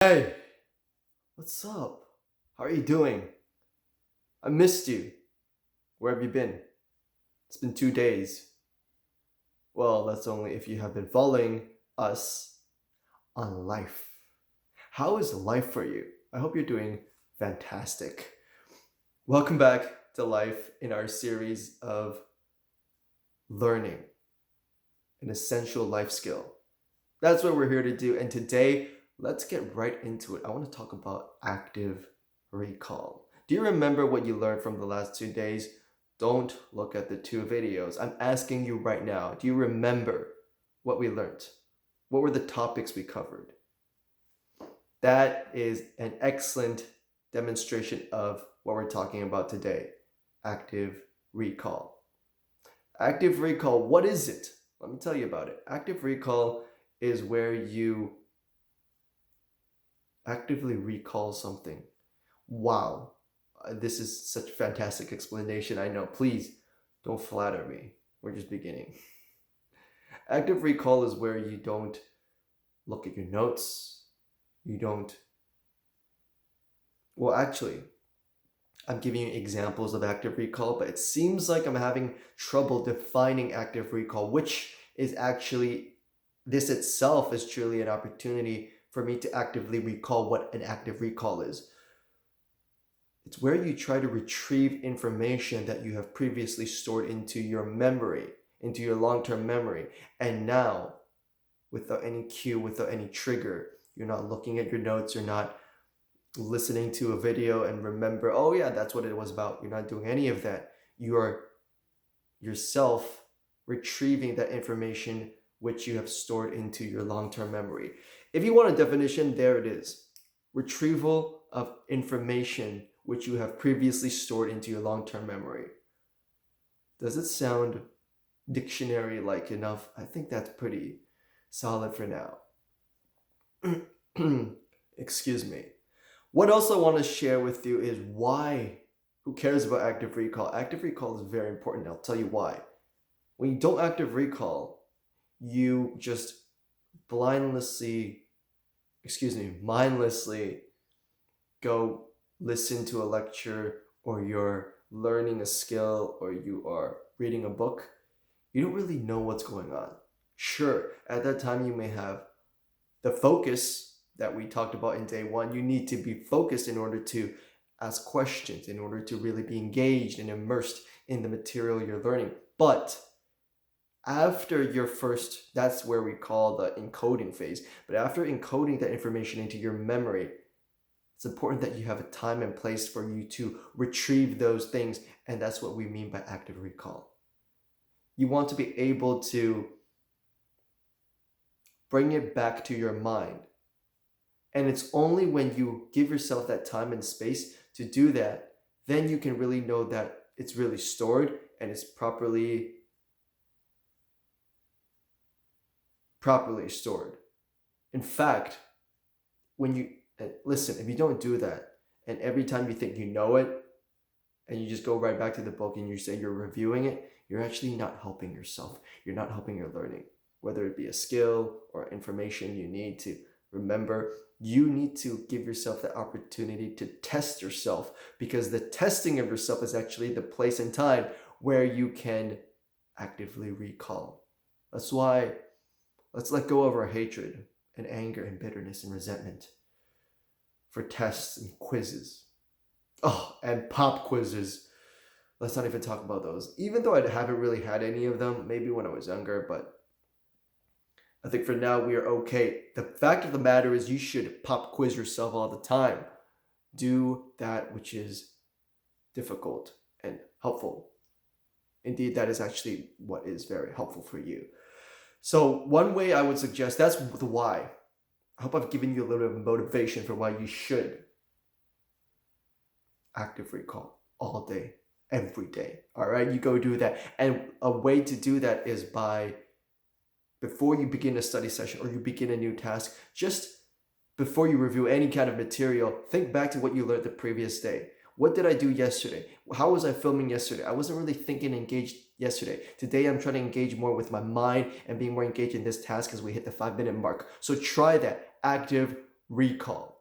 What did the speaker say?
Hey, what's up? How are you doing? I missed you. Where have you been? It's been 2 days. Well, that's only if you have been following us on life. How is life for you? I hope you're doing fantastic. Welcome back to life in our series of learning, an essential life skill. That's what we're here to do. And today, let's get right into it. I want to talk about active recall. Do you remember what you learned from the last 2 days? Don't look at the two videos. I'm asking you right now, do you remember what we learned? What were the topics we covered? That is an excellent demonstration of what we're talking about today, active recall. Active recall, what is it? Let me tell you about it. Active recall is where you actively recall something. Wow, this is such a fantastic explanation. I know. Please don't flatter me. We're just beginning. Active recall is where you don't look at your notes. You don't. Well, actually, I'm giving you examples of active recall, but it seems like I'm having trouble defining active recall, which is actually, this itself is truly an opportunity for me to actively recall what an active recall is. It's where you try to retrieve information that you have previously stored into your memory, into your long-term memory. And now, without any cue, without any trigger, you're not looking at your notes, you're not listening to a video and remember, oh yeah, that's what it was about. You're not doing any of that. You are yourself retrieving that information which you have stored into your long-term memory. If you want a definition, there it is. Retrieval of information which you have previously stored into your long-term memory. Does it sound dictionary-like enough? I think that's pretty solid for now. Excuse me. What else I want to share with you is why. Who cares about active recall? Active recall is very important. I'll tell you why. When you don't active recall, you just mindlessly go listen to a lecture, or you're learning a skill, or you are reading a book. You don't really know what's going on. Sure, at that time you may have the focus that we talked about in day one. You need to be focused in order to ask questions, in order to really be engaged and immersed in the material you're learning. But after your first, that's where we call the encoding phase. But after encoding that information into your memory, it's important that you have a time and place for you to retrieve those things. And that's what we mean by active recall. You want to be able to bring it back to your mind. And it's only when you give yourself that time and space to do that, then you can really know that it's really stored and it's properly stored. In fact, when you listen, if you don't do that, and every time you think you know it, and you just go right back to the book and you say you're reviewing it, you're actually not helping yourself. You're not helping your learning, whether it be a skill or information you need to remember. You need to give yourself the opportunity to test yourself, because the testing of yourself is actually the place and time where you can actively recall. That's why let's let go of our hatred and anger and bitterness and resentment for tests and quizzes. Oh, and pop quizzes. Let's not even talk about those. Even though I haven't really had any of them, maybe when I was younger, but I think for now we are okay. The fact of the matter is, you should pop quiz yourself all the time. Do that which is difficult and helpful. Indeed, that is actually what is very helpful for you. So one way I would suggest, that's the why. I hope I've given you a little bit of motivation for why you should active recall all day, every day. All right, you go do that. And a way to do that is by, before you begin a study session or you begin a new task, just before you review any kind of material, think back to what you learned the previous day. What did I do yesterday? How was I filming yesterday? I wasn't really thinking engaged yesterday. Today I'm trying to engage more with my mind and being more engaged in this task as we hit the 5-minute mark. So try that active recall.